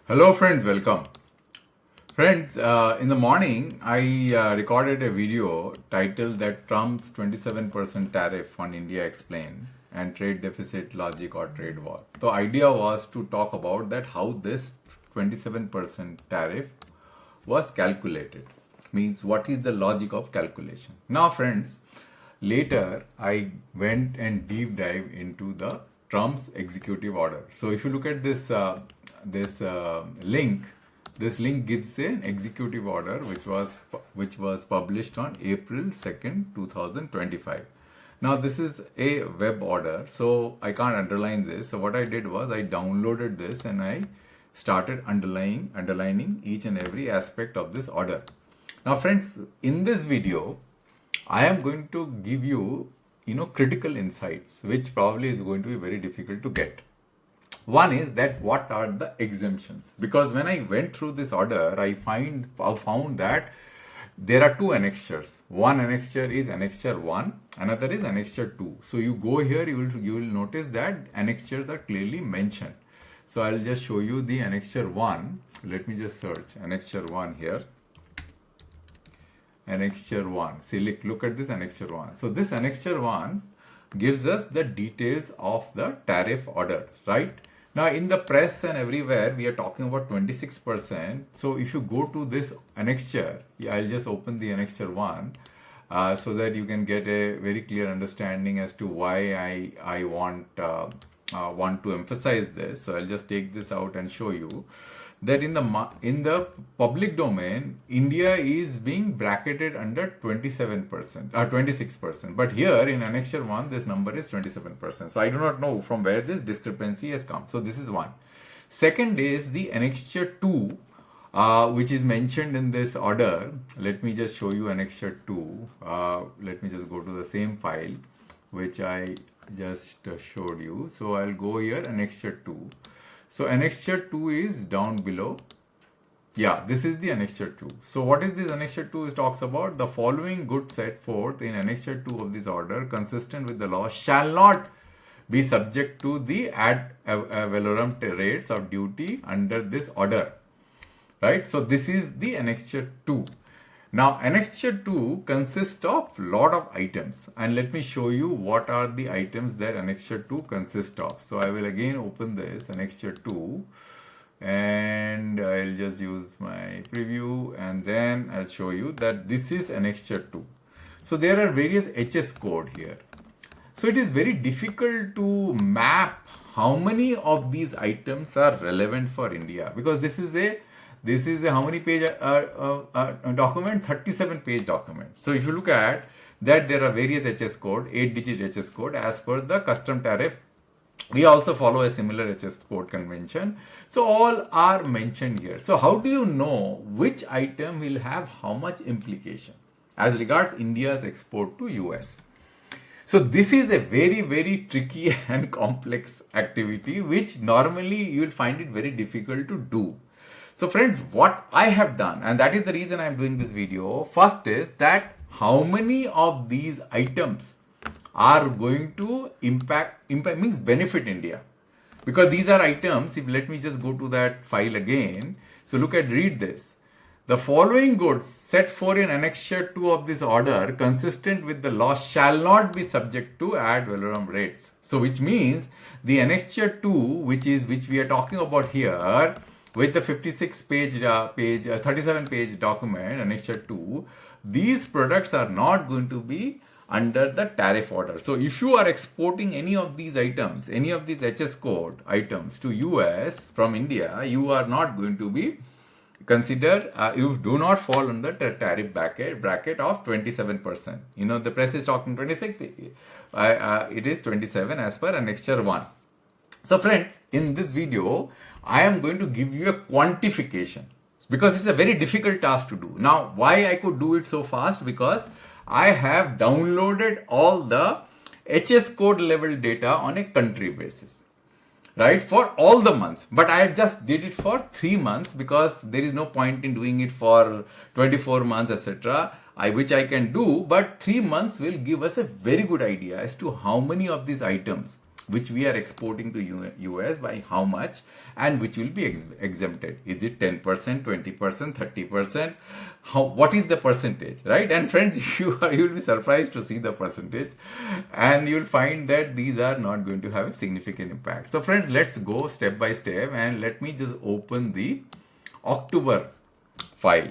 Hello friends, welcome. Friends, in the morning I recorded a video titled that Trump's 27% tariff on India explained and trade deficit logic or trade war. The idea was to talk about that how this 27% tariff was calculated. Means what is the logic of calculation. Now friends, later I went and deep dive into the Trump's executive order. So if you look at this link, this link gives an executive order which was published on April 2nd, 2025. Now this is a web order, so I can't underline this. So what I did was I downloaded this and I started underlining each and every aspect of this order. Now friends, in this video, I am going to give you, critical insights, which probably is going to be very difficult to get. One is that what are the exemptions? Because when I went through this order, I found that there are two annexures. One annexure is Annexure 1, another is Annexure 2. So you go here, you will notice that annexures are clearly mentioned. So I'll just show you the Annexure 1. Let me just search Annexure 1 here. Annexure 1. See, look at this Annexure 1. So this Annexure 1 gives us the details of the tariff orders, right? Now in the press and everywhere, we are talking about 26%. So if you go to this annexure, I'll just open the Annexure 1 so that you can get a very clear understanding as to why I want to emphasize this. So I'll just take this out and show you that in the public domain, India is being bracketed under 27% or 26%. But here in Annexure 1, this number is 27%. So I do not know from where this discrepancy has come. So this is one. Second is the Annexure 2, which is mentioned in this order. Let me just show you Annexure 2. Let me just go to the same file, which I just showed you. So I'll go here, Annexure 2. So Annexure 2 is down below. Yeah, this is the Annexure 2. So what is this Annexure 2? It talks about the following goods set forth in Annexure 2 of this order consistent with the law shall not be subject to the ad valorem rates of duty under this order. Right? So this is the Annexure 2. Now, Annexure 2 consists of lot of items, and let me show you what are the items that Annexure 2 consists of. So I will again open this Annexure 2 and I'll just use my preview and then I'll show you that this is Annexure 2. So there are various HS code here. So it is very difficult to map how many of these items are relevant for India, because this is a how many page document? 37 page document. So if you look at that, there are various HS code, 8-digit HS code as per the custom tariff. We also follow a similar HS code convention. So all are mentioned here. So how do you know which item will have how much implication as regards India's export to US? So this is a very, very tricky and complex activity, which normally you will find it very difficult to do. So friends, what I have done, and that is the reason I am doing this video, first is that how many of these items are going to impact means benefit India. Because these are items, let me just go to that file again. So read this. The following goods set forth in Annexure 2 of this order consistent with the law shall not be subject to ad valorem rates. So which means the Annexure 2, which we are talking about here, with the 37 page document, Annexure 2, these products are not going to be under the tariff order. So if you are exporting any of these items, any of these HS code items to US from India, you are not going to be considered, you do not fall under the tariff bracket of 27%. The press is talking 26, it is 27 as per Annexure 1. So friends, in this video, I am going to give you a quantification because it's a very difficult task to do. Now, why I could do it so fast? Because I have downloaded all the HS code level data on a country basis, right, for all the months. But I just did it for 3 months because there is no point in doing it for 24 months, etc. Which I can do, but 3 months will give us a very good idea as to how many of these items which we are exporting to US by how much, and which will be exempted. Is it 10%, 20%, 30%? What is the percentage, right? And friends, you will be surprised to see the percentage, and you will find that these are not going to have a significant impact. So friends, let's go step by step, and let me just open the October file.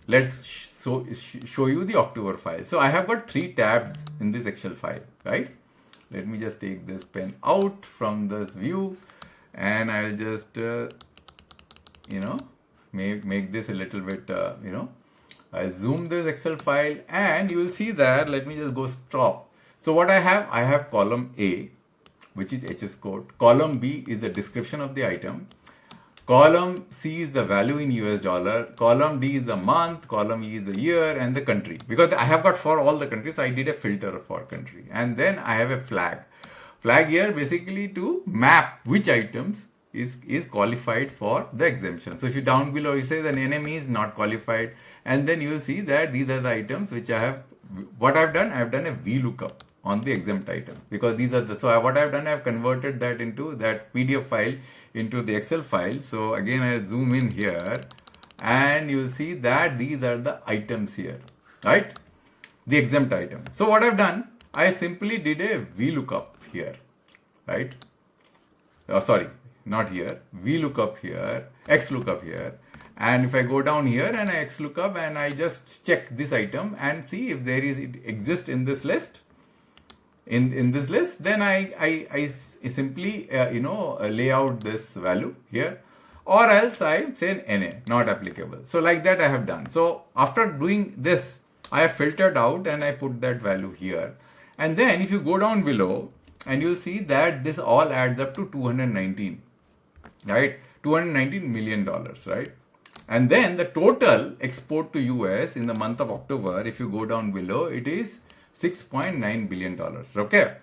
Let's show you the October file. So I have got 3 tabs in this Excel file, right? Let me just take this pen out from this view, and I'll just make this a little bit I'll zoom this Excel file, and you will see that. Let me just go stop. So what I have column A, which is HS code. Column B is the description of the item. Column C is the value in US dollar. Column D is the month. Column E is the year, and the country. Because I have got for all the countries, I did a filter for country. And then I have a flag. Flag here basically to map which items is qualified for the exemption. So if you down below, you say the NME is not qualified. And then you will see that these are the items which I have. What I've done, I've done a VLOOKUP on the exempt item, because these are the, so what I've done, I've converted that into that PDF file into the Excel file. So again, I'll zoom in here, and you'll see that these are the items here, right? The exempt item. So what I've done, I simply did a VLOOKUP here, right? Oh, sorry, not here. VLOOKUP here, XLOOKUP here. And if I go down here and I XLOOKUP and I just check this item and see if it exists in this list, in this list, then I simply lay out this value here, or else I say NA, not applicable. So like that I have done. So after doing this, I have filtered out and I put that value here. And then if you go down below, and you'll see that this all adds up to 219, right? $219 million, right? And then the total export to US in the month of October, if you go down below, it is $6.9 billion. Okay.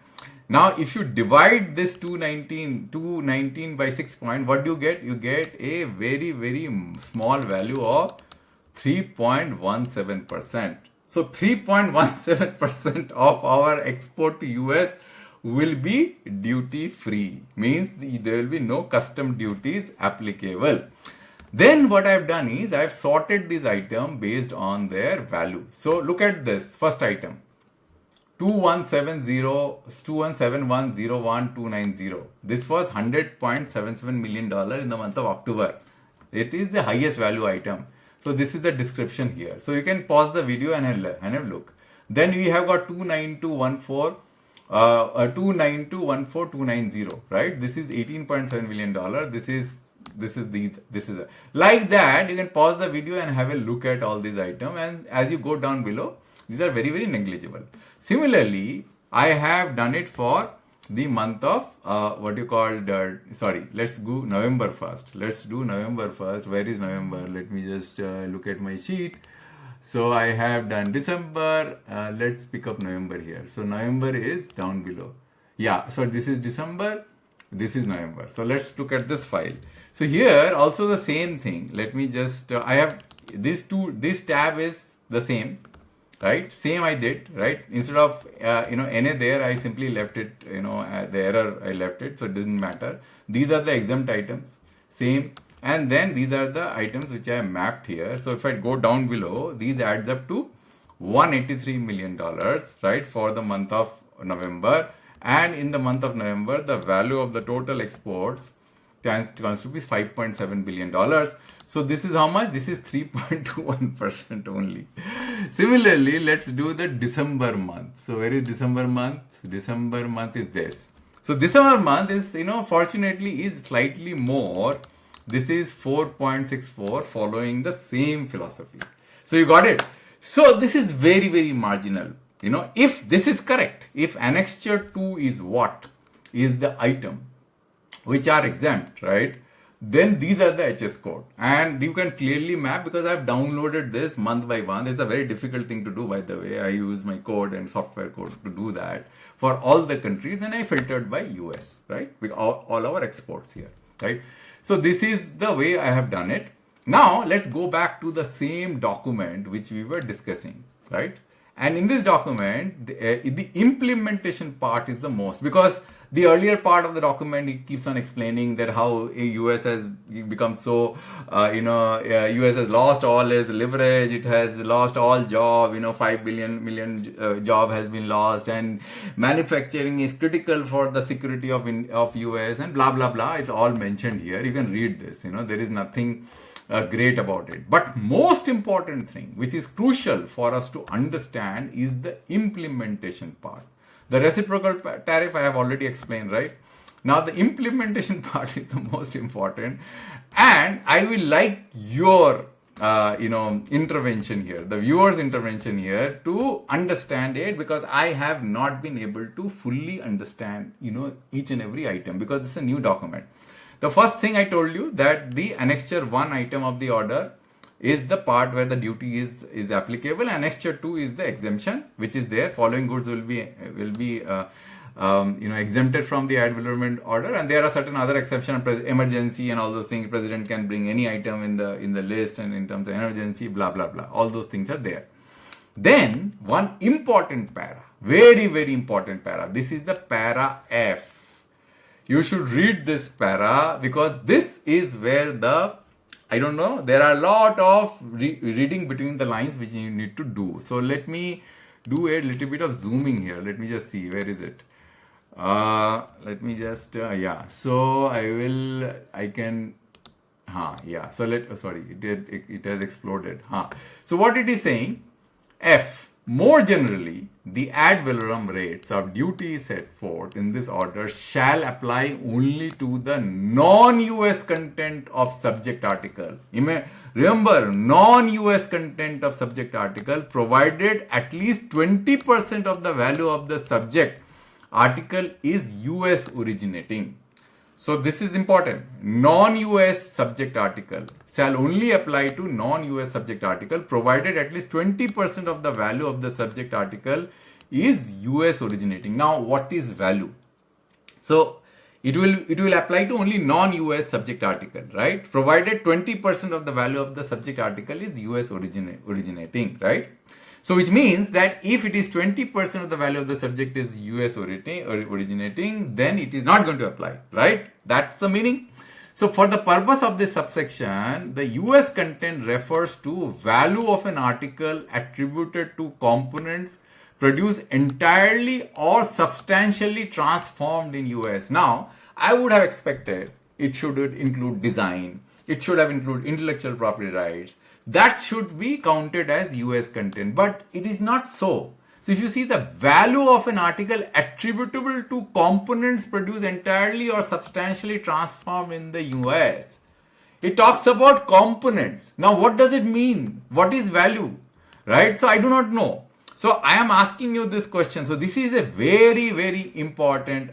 Now, if you divide this 219 by 6 point, what do you get? You get a very, very small value of 3.17%. So 3.17% of our export to US will be duty free. Means there will be no custom duties applicable. Then what I've done is I've sorted this item based on their value. So look at this first item, 217101,290. This was $100.77 million in the month of October. It is the highest value item. So this is the description here. So you can pause the video and have a look. Then we have got 29214,290, right? This is $18.7 million. This is like that. You can pause the video and have a look at all these items, and as you go down below, these are very, very negligible. Similarly, I have done it for the month of let's go November first. Let's do November first. Where is November? Let me just look at my sheet. So I have done December. Let's pick up November here. So November is down below. Yeah, so this is December. This is November. So let's look at this file. So here also the same thing. Let me just, I have this tab is the same, right? Same I did, right? Instead of, NA there, I simply left it, the error I left it. So it doesn't matter. These are the exempt items, same. And then these are the items which I have mapped here. So if I go down below, these adds up to $183 million, right? For the month of November. And in the month of November, the value of the total exports constitutes $5.7 billion. So this is how much? This is 3.21% only. Similarly, let's do the December month. So where is December month? December month is this. So December month is, fortunately is slightly more. This is 4.64, following the same philosophy. So you got it. So this is very, very marginal. If this is correct, if Annexure 2 is what is the item which are exempt, right? Then these are the HS code, and you can clearly map, because I've downloaded this month by month. It's a very difficult thing to do, by the way. I use my code and software code to do that for all the countries, and I filtered by US, right? With all our exports here, right? So this is the way I have done it. Now let's go back to the same document which we were discussing, right? And in this document, the implementation part is the most, because The earlier part of the document, it keeps on explaining that how US has become so, US has lost all its leverage, it has lost all job, 5 million job has been lost, and manufacturing is critical for the security of US, and blah, blah, blah. It's all mentioned here. You can read this, there is nothing great about it. But most important thing, which is crucial for us to understand, is the implementation part. The reciprocal tariff I have already explained, right? Now the implementation part is the most important, and I will like your intervention here, the viewer's intervention here, to understand it, because I have not been able to fully understand each and every item, because this is a new document. The first thing I told you, that the Annexure 1 item of the order is the part where the duty is applicable. Annexure 2 is the exemption, which is there. Following goods will be exempted from the ad valorem order, and there are certain other exceptions, emergency and all those things. President can bring any item in the list, and in terms of emergency, blah blah blah. All those things are there. Then one important para, very very important para. This is the para F. You should read this para, because this is where there are a lot of reading between the lines which you need to do. So let me do a little bit of zooming here. Let me just see, where is it? Let me just, So So it has exploded. So what it is saying, F, more generally, the ad valorem rates of duty set forth in this order shall apply only to the non-US content of subject article. Remember, non-US content of subject article, provided at least 20% of the value of the subject article is US originating. So this is important. Non-US subject article shall only apply to non-US subject article, provided at least 20% of the value of the subject article is US originating. Now, what is value? So it will apply to only non-US subject article, right? Provided 20% of the value of the subject article is US originating, right? So which means that if it is 20% of the value of the subject is US originating, then it is not going to apply, right? That's the meaning. So for the purpose of this subsection, the US content refers to value of an article attributed to components produced entirely or substantially transformed in US. Now, I would have expected it should include design, it should have included intellectual property rights. That should be counted as US content, but it is not so. So if you see the value of an article attributable to components produced entirely or substantially transformed in the US, it talks about components. Now what does it mean? What is value? Right? So I do not know. So I am asking you this question. So this is a very, very important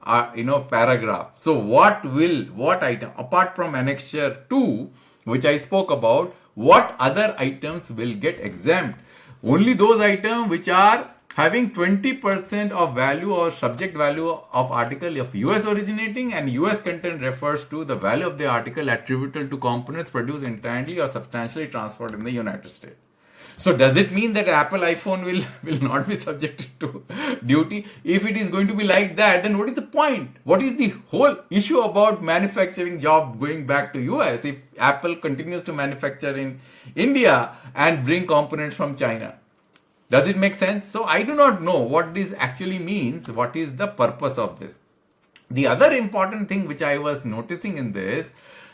paragraph. So what item, apart from Annexure 2, which I spoke about, what other items will get exempt? Only those items which are having 20% of value or subject value of article of US originating, and US content refers to the value of the article attributable to components produced entirely or substantially transferred in the United States. So does it mean that Apple iPhone will not be subjected to duty? If it is going to be like that, then what is the point? What is the whole issue about manufacturing job going back to US if Apple continues to manufacture in India and bring components from China? Does it make sense? So I do not know what this actually means. What is the purpose of this? The other important thing which I was noticing in this,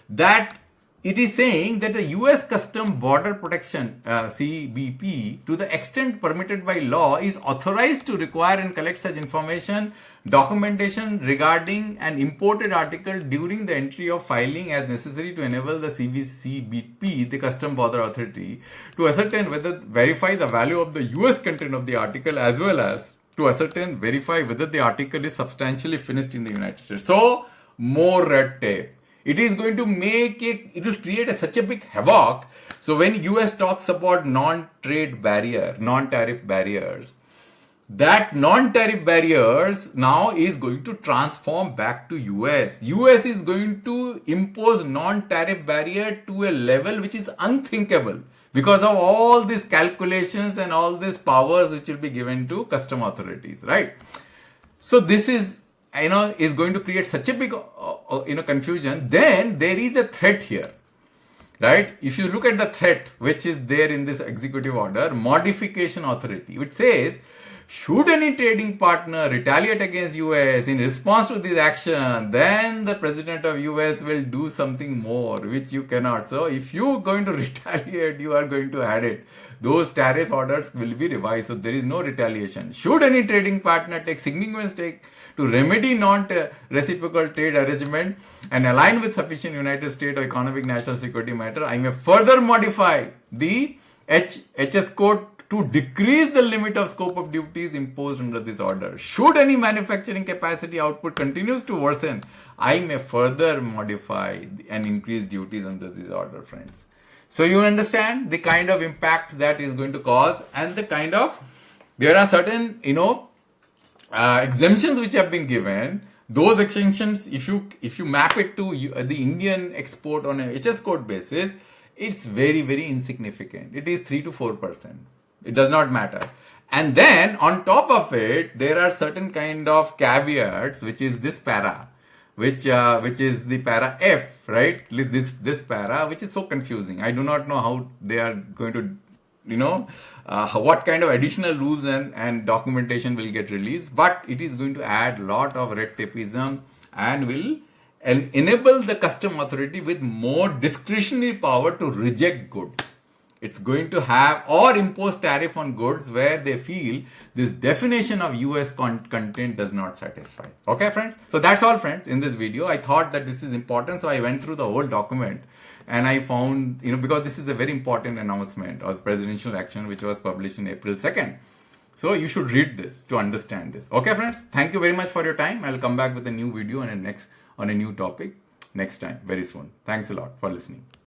that it is saying that the US Custom Border Protection CBP, to the extent permitted by law, is authorized to require and collect such information, documentation regarding an imported article during the entry of filing as necessary to enable the CBP, the Custom Border Authority, to ascertain verify the value of the US content of the article, as well as to verify whether the article is substantially finished in the United States. So more red tape. It is going to it will create such a big havoc. So when US talks about non-trade barrier, non-tariff barriers, that non-tariff barriers now is going to transform back to US. US is going to impose non-tariff barrier to a level which is unthinkable because of all these calculations and all these powers which will be given to custom authorities, right? So this is is going to create such a big confusion, then there is a threat here. Right? If you look at the threat which is there in this executive order, modification authority, which says, should any trading partner retaliate against US in response to this action, then the president of US will do something more, which you cannot. So if you're going to retaliate, you are going to add it. Those tariff orders will be revised. So there is no retaliation. Should any trading partner take significant stake to remedy non-reciprocal trade arrangement and align with sufficient United States or economic national security matter, I may further modify the HS code to decrease the limit of scope of duties imposed under this order. Should any manufacturing capacity output continues to worsen, I may further modify and increase duties under this order, friends. So you understand the kind of impact that is going to cause, and the kind of, there are certain, exemptions which have been given. Those exemptions, if you map it to the Indian export on a HS code basis, it's very, very insignificant. It is 3 to 4%. It does not matter. And then on top of it, there are certain kind of caveats, which is this para, which is the para F, right? This para, which is so confusing. I do not know how they are going to, what kind of additional rules and documentation will get released, but it is going to add a lot of red tapeism and will enable the custom authority with more discretionary power to reject goods. It's going to have or impose tariff on goods where they feel this definition of US content does not satisfy. Okay, friends? So that's all, friends, in this video. I thought that this is important, so I went through the whole document and I found, because this is a very important announcement of presidential action which was published in April 2nd. So you should read this to understand this. Okay, friends? Thank you very much for your time. I'll come back with a new video on a new topic next time, very soon. Thanks a lot for listening.